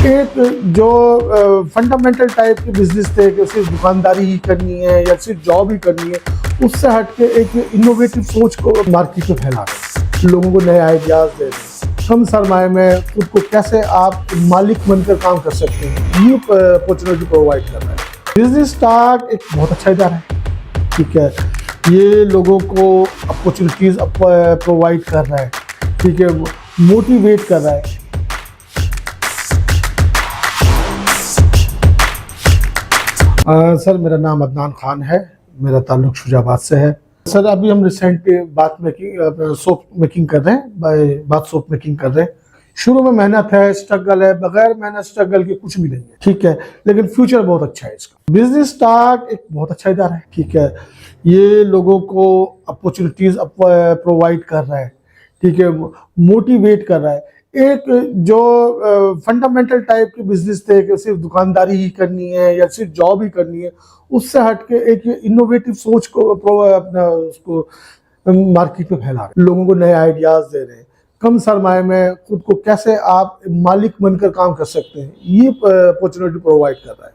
एक जो fundamental type के बिजनेस थे कि सिर्फ दुकानदारी ही करनी है या सिर्फ जॉब ही करनी है, उससे हटके एक इनोवेटिव सोच को मार्केट में फैला रहे, लोगों को नए आइडियाज दे रहे, कम सरमाए में खुद को कैसे आप मालिक बनकर काम कर सकते हैं, ये अपॉर्चुनिटी प्रोवाइड कर रहा है। बिजनेस स्टार्ट एक बहुत अच्छा इदारा है, ठीक है, ये लोगों को अपॉर्चुनिटीज प्रोवाइड कर रहा है, ठीक है, मोटिवेट कर रहा है। सर मेरा नाम अदनान खान है, मेरा ताल्लुक शुजाबाद से है। सर अभी हम रिसेंट सोप मेकिंग कर रहे हैं, बाथ सोप मेकिंग कर रहे हैं। शुरू में मेहनत है, स्ट्रगल है, बगैर मेहनत स्ट्रगल के कुछ भी नहीं है, ठीक है, लेकिन फ्यूचर बहुत अच्छा है इसका। बिजनेस स्टार्ट एक बहुत अच्छा इदारा है, ठीक है, ये लोगों को अपॉर्चुनिटीज प्रोवाइड कर रहा है, ठीक है, मोटिवेट कर रहा है। एक जो फंडामेंटल टाइप के बिजनेस थे कि सिर्फ दुकानदारी ही करनी है या सिर्फ जॉब ही करनी है, उससे हटके एक इनोवेटिव सोच को अपना उसको मार्केट में फैला रहे, लोगों को नए आइडियाज दे रहे हैं, कम सरमाए में खुद को कैसे आप मालिक बनकर काम कर सकते हैं, ये अपॉर्चुनिटी प्रोवाइड कर रहा है।